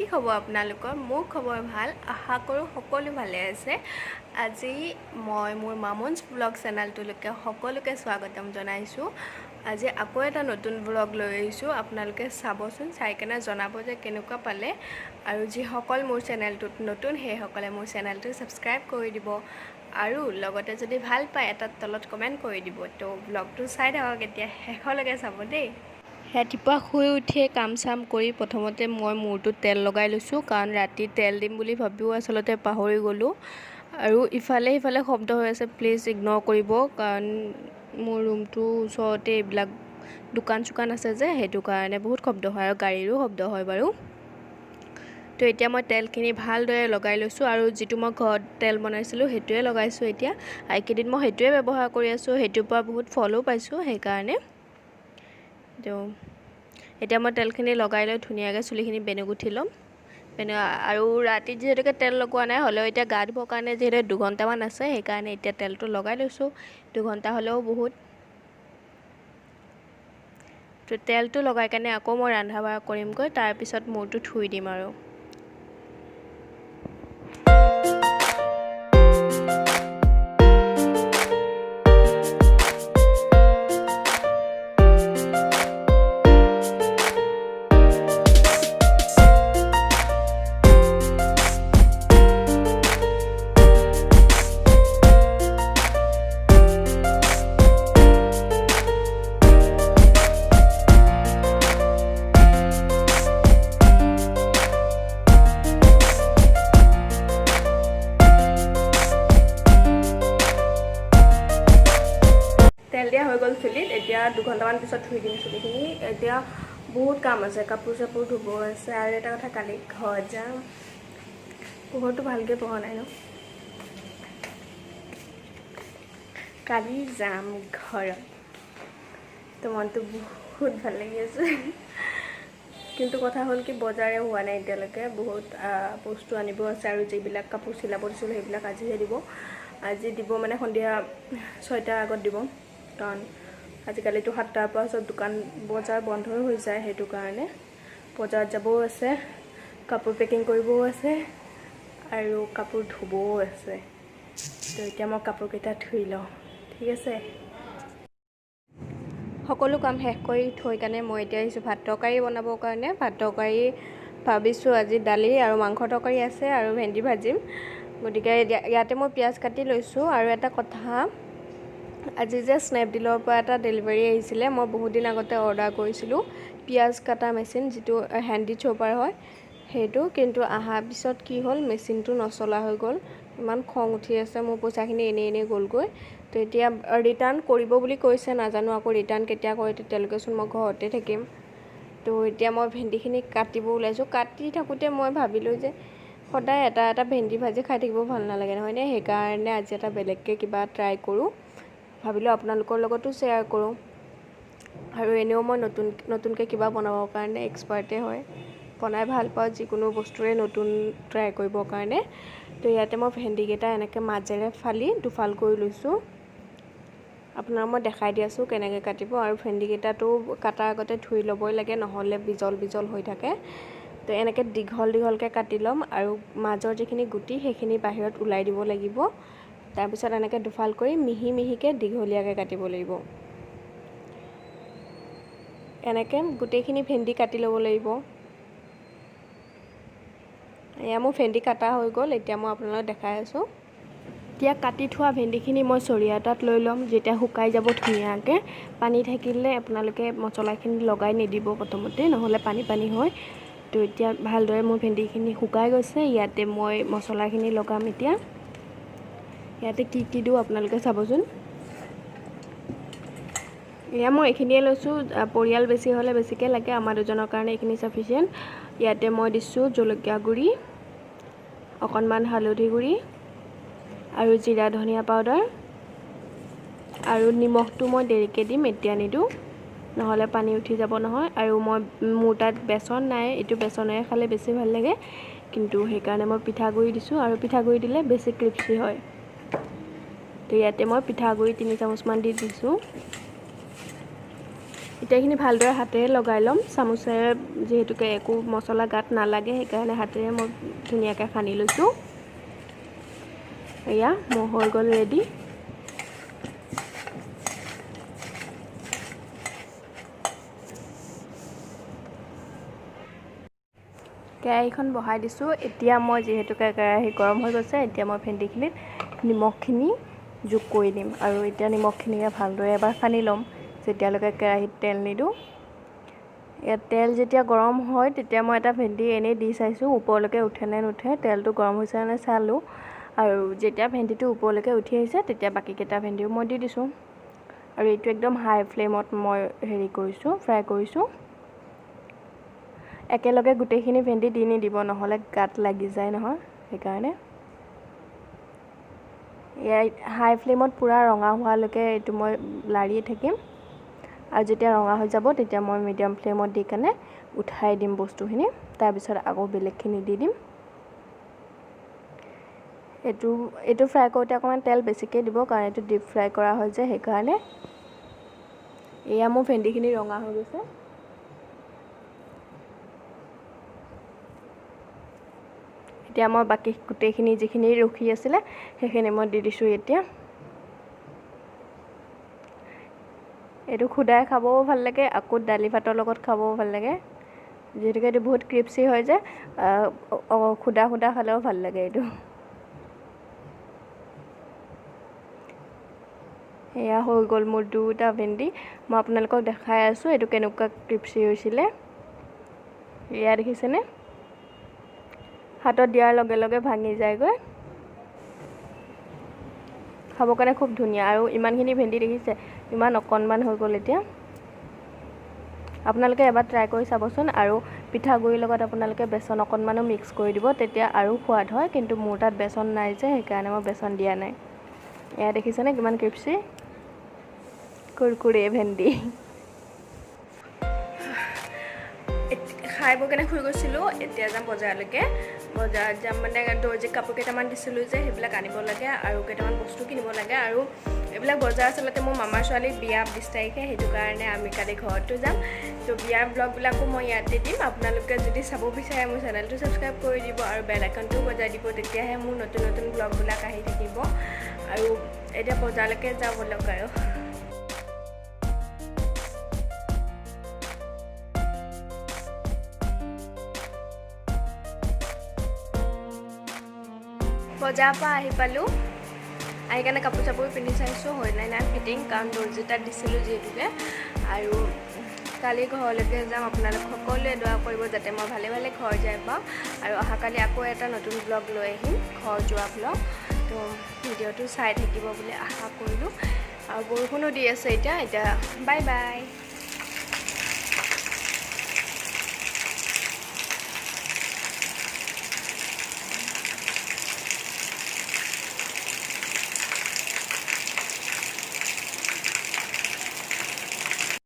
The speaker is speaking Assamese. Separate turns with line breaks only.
কি খবৰ আপোনালোকৰ? মোৰ খবৰ ভাল, আশা কৰোঁ সকলো ভালে আছে। আজি মই মোৰ মামুনছ ব্লগ চেনেলটোলৈকে সকলোকে স্বাগতম জনাইছোঁ। আজি আকৌ এটা নতুন ব্লগ লৈ আহিছোঁ। আপোনালোকে চাবচোন, চাই কেনে জনাব যে কেনেকুৱা পালে। আৰু যিসকল মোৰ চেনেলটোত নতুন সেইসকলে মোৰ চেনেলটো ছাবস্ক্ৰাইব কৰি দিব আৰু লগতে যদি ভাল পায় এটাত তলত কমেণ্ট কৰি দিব। তো ব্লগটো চাই থাকক, এতিয়া শেষলৈকে চাব দেই। ৰাতিপুৱা শুই উঠিয়ে কাম চাম কৰি প্ৰথমতে মই মূৰটোত তেল লগাই লৈছোঁ, কাৰণ ৰাতি তেল দিম বুলি ভাবিও আচলতে পাহৰি গ'লোঁ। আৰু ইফালে সিফালে শব্দ হৈ আছে, প্লিজ ইগন'ৰ কৰিব, কাৰণ মোৰ ৰুমটোৰ ওচৰতে এইবিলাক দোকান চোকান আছে যে, সেইটো কাৰণে বহুত শব্দ হয় আৰু গাড়ীৰো শব্দ হয় বাৰু। তো এতিয়া মই তেলখিনি ভালদৰে লগাই লৈছোঁ আৰু যিটো মই ঘৰত তেল বনাইছিলোঁ সেইটোৱে লগাইছোঁ এতিয়া। এইকেইদিন মই সেইটোৱে ব্যৱহাৰ কৰি আছোঁ, সেইটোৰ পৰা বহুত ফলো পাইছোঁ সেইকাৰণে। তো এতিয়া মই তেলখিনি লগাই লৈ ধুনীয়াকৈ চুলিখিনি বেনুগুঠি ল'ম। আৰু ৰাতি যিহেতুকে তেল লগোৱা নাই, হ'লেও এতিয়া গা ধুবৰ কাৰণে যিহেতু 2 ঘণ্টামান আছে, সেইকাৰণে এতিয়া তেলটো লগাই লৈছোঁ। 2 ঘণ্টা হ'লেও বহুত। তো তেলটো লগাই কেনে আকৌ মই ৰন্ধা বঢ়া কৰিমগৈ, তাৰপিছত মূৰটো ধুই দিম আৰু। তেল দিয়া হৈ গ'ল চুলিত, এতিয়া 2 ঘণ্টামান পিছত ধুই দিম চুলিখিনি। এতিয়া বহুত কাম আছে, কাপোৰ চাপোৰ ধুব আছে। আৰু এটা কথা, কালি ঘৰত যাম। পোহৰটো ভালকৈ পোহৰ নাই ন? কালি যাম ঘৰত, তো মনটো বহুত ভাল লাগি আছে। কিন্তু কথা হ'ল কি, বজাৰে হোৱা নাই এতিয়ালৈকে। বহুত বস্তু আনিব আছে আৰু যিবিলাক কাপোৰ চিলাব দিছিলোঁ সেইবিলাক আজিহে দিব। আজি দিব মানে সন্ধিয়া 6টাৰ আগত দিব, কাৰণ আজিকালিতো 7টাৰ পৰা চব দোকান বজাৰ বন্ধই হৈ যায়। সেইটো কাৰণে বজাৰত যাবও আছে, কাপোৰ পেকিং কৰিবও আছে আৰু কাপোৰ ধুবও আছে। তো এতিয়া মই কাপোৰকেইটা ধুই লওঁ, ঠিক আছে? সকলো কাম শেষ কৰি থৈ কেনে মই এতিয়া আহিছোঁ ভাত তৰকাৰী বনাবৰ কাৰণে। ভাত তৰকাৰী ভাবিছোঁ আজি দালি আৰু মাংস তৰকাৰী আছে আৰু ভেন্দি ভাজিম। গতিকে ইয়াতে মই পিঁয়াজ কাটি লৈছোঁ। আৰু এটা কথা, আজি যে স্নেপডিলৰ পৰা এটা ডেলিভাৰী আহিছিলে, মই বহুত দিন আগতে অৰ্ডাৰ কৰিছিলোঁ পিঁয়াজ কাটা মেচিন, যিটো হেণ্ডি চপাৰ হয় সেইটো। কিন্তু অহাৰ পিছত কি হ'ল, মেচিনটো নচলা হৈ গ'ল। ইমান খং উঠি আছে মোৰ, পইচাখিনি এনেই গ'লগৈ। তো এতিয়া ৰিটাৰ্ণ কৰিব বুলি কৈছে, নাজানো আকৌ ৰিটাৰ্ণ কেতিয়া কৰে, তেতিয়ালৈকেচোন মই ঘৰতে থাকিম। তো এতিয়া মই ভেন্দিখিনি কাটিব ওলাইছোঁ। কাটি থাকোঁতে মই ভাবিলোঁ যে সদায় এটা এটা ভেন্দি ভাজি খাই থাকিব ভাল নালাগে নহয়নে? সেইকাৰণে আজি এটা বেলেগকৈ কিবা ট্ৰাই কৰোঁ, ভাবিলোঁ আপোনালোকৰ লগতো শ্বেয়াৰ কৰোঁ। আৰু এনেও মই নতুনকৈ কিবা বনাবৰ কাৰণে এক্সপাৰ্টে হয়, বনাই ভাল পাওঁ যিকোনো বস্তুৰে নতুন ট্ৰাই কৰিবৰ কাৰণে। তো ইয়াতে মই ভেন্দিকেইটা এনেকৈ মাজেৰে ফালি দুফাল কৰি লৈছোঁ। আপোনাক মই দেখাই দি আছোঁ কেনেকৈ কাটিব। আৰু ভেন্দিকেইটাটো কাটাৰ আগতে ধুই ল'বই লাগে, নহ'লে বিজল বিজল হৈ থাকে। তো এনেকৈ দীঘলকৈ কাটি ল'ম আৰু মাজৰ যিখিনি গুটি সেইখিনি বাহিৰত ওলাই দিব লাগিব। তাৰপিছত এনেকৈ দুফাল কৰি মিহি মিহিকৈ দীঘলীয়াকৈ কাটিব লাগিব। এনেকৈ গোটেইখিনি ভেন্দি কাটি ল'ব লাগিব। এয়া মোৰ ভেন্দি কাটা হৈ গ'ল, এতিয়া মই আপোনালোকক দেখাই আছোঁ। এতিয়া কাটি থোৱা ভেন্দিখিনি মই চৰিয়া এটাত লৈ ল'ম, যেতিয়া শুকাই যাব ধুনীয়াকৈ। পানী থাকিলে আপোনালোকে মছলাখিনি লগাই নিদিব প্ৰথমতে, নহ'লে পানী পানী হয়। তো এতিয়া ভালদৰে মোৰ ভেন্দিখিনি শুকাই গৈছে, ইয়াতে মই মছলাখিনি লগাম এতিয়া। ইয়াতে কি দিওঁ আপোনালোকে চাবচোন। এয়া মই এইখিনিয়ে লৈছোঁ, পৰিয়াল বেছি হ'লে বেছিকৈ লাগে, আমাৰ দুজনৰ কাৰণে এইখিনি চাফিচিয়েণ্ট। ইয়াতে মই দিছোঁ জলকীয়া গুড়ি, অকণমান হালধি গুড়ি আৰু জিৰা ধনিয়া পাউডাৰ। আৰু নিমখটো মই দেৰিকৈ দিম, এতিয়া নিদিওঁ, নহ'লে পানী উঠি যাব নহয়। আৰু মোৰ তাত বেচন নাই, এইটো বেচনেৰে খালে বেছি ভাল লাগে, কিন্তু সেইকাৰণে মই পিঠাগুড়ি দিছোঁ। আৰু পিঠাগুড়ি দিলে বেছি ক্ৰিপচি হয়। তো ইয়াতে মই পিঠাগুড়ি 3 চামুচমান দি দিছোঁ। এতিয়া এইখিনি ভালদৰে হাতেৰে লগাই ল'ম চামুচেৰে যিহেতুকে একো মছলা গাত নালাগে সেইকাৰণে হাতেৰে মই ধুনীয়াকৈ সানি লৈছোঁ এয়া মোৰ হৈ গ'ল ৰেডি কেৰাহীখন বহাই দিছোঁ এতিয়া মই যিহেতুকে কেৰাহী গৰম হৈ গৈছে এতিয়া মই ভেন্দিখিনিত নিমখখিনি যোগ কৰি দিম আৰু এতিয়া নিমখখিনিৰে ভালদৰে এবাৰ সানি ল'ম যেতিয়ালৈকে কেৰাহীত তেল নিদিওঁ ইয়াত তেল যেতিয়া গৰম হয় তেতিয়া মই এটা ভেন্দি এনেই দি চাইছোঁ ওপৰলৈকে উঠে নে নুঠে তেলটো গৰম হৈছে নে চালোঁ আৰু যেতিয়া ভেন্দিটো ওপৰলৈকে উঠি আহিছে তেতিয়া বাকীকেইটা ভেন্দিও মই দি দিছোঁ আৰু এইটো একদম হাই ফ্লেমত মই ফ্ৰাই কৰিছোঁ একেলগে গোটেইখিনি ভেন্দি দি নিদিব নহ'লে গাত লাগি যায় নহয় সেইকাৰণে হাই ফ্লেমত পুৰা ৰঙা হোৱালৈকে এইটো মই লাৰিয়ে থাকিম আৰু যেতিয়া ৰঙা হৈ যাব তেতিয়া মই মিডিয়াম ফ্লেমত দি কেনে উঠাই দিম বস্তুখিনি তাৰপিছত আকৌ বেলেগখিনি দি দিম এইটো ফ্ৰাই কৰোঁতে অকণমান তেল বেছিকৈ দিব কাৰণ এইটো ডিপ ফ্ৰাই কৰা হয় যে সেইকাৰণে এয়া মোৰ ভেন্দিখিনি ৰঙা হৈ গৈছে এতিয়া মই বাকী গোটেইখিনি যিখিনি ৰখি আছিলে সেইখিনি মই দি দিছোঁ এতিয়া এইটো খুদাই খাবও ভাল লাগে আকৌ দালি ভাতৰ লগত খাবও ভাল লাগে যিহেতুকে এইটো বহুত ক্ৰিপচি হয় যে খুদা খালেও ভাল লাগে এইটো এয়া হৈ গ'ল মোৰ দুটা ভেন্দি মই আপোনালোকক দেখাই আছোঁ এইটো কেনেকুৱা ক্ৰিপচি হৈছিলে এয়া দেখিছেনে হাতত দিয়াৰ লগে লগে ভাঙি যায়গৈ খাবৰ কাৰণে খুব ধুনীয়া আৰু ইমানখিনি ভেন্দি দেখিছে ইমান অকণমান হৈ গ'ল এতিয়া আপোনালোকে এবাৰ ট্ৰাই কৰি চাবচোন আৰু পিঠাগুড়িৰ লগত আপোনালোকে বেচন অকণমানো মিক্স কৰি দিব তেতিয়া আৰু সোৱাদ হয় কিন্তু মোৰ তাত বেচন নাই যে সেইকাৰণে মই বেচন দিয়া নাই এয়া দেখিছেনে কিমান ক্ৰিপচি কুৰকুৰে ভেন্দি খাই বৈ কেনে শুই গৈছিলোঁ এতিয়া যাম বজাৰলৈকে বজাৰত যাম মানে দৰ্জীক কাপোৰ কেইটামান দিছিলোঁ যে সেইবিলাক আনিব লাগে আৰু কেইটামান বস্তু কিনিব লাগে আৰু এইবিলাক বজাৰ আচলতে মোৰ মামাৰ ছোৱালীৰ বিয়া 20 তাৰিখে সেইটো কাৰণে আমি কালি ঘৰতো যাম তো বিয়াৰ ব্লগবিলাকো মই ইয়াতে দিম আপোনালোকে যদি চাব বিচাৰে মোৰ চেনেলটো ছাবস্ক্ৰাইব কৰি দিব আৰু বেল আইকনটো বজাই দিব তেতিয়াহে মোৰ নতুন নতুন ব্লগবিলাক আহি থাকিব আৰু এতিয়া বজাৰলৈকে যাওঁ বলক আৰু বজাৰৰ পৰা আহি পালোঁ আহি কাৰণে কাপোৰ চাপোৰ পিন্ধি চাইছোঁ হয় নাই ফিটিং কাৰণ দৰ্জী তাত দিছিলোঁ যিহেতুকে আৰু কালি ঘৰলৈকে যাম আপোনালোক সকলোৱে দোৱা কৰিব যাতে মই ভালে ভালে ঘৰ যাই পাওঁ আৰু অহাকালি আকৌ এটা নতুন ব্লগ লৈ আহিম ঘৰ যোৱা ব্লগ তো ভিডিঅ'টো চাই থাকিব বুলি আশা কৰিলোঁ আৰু বৰষুণো দি আছে এতিয়া বাই বাই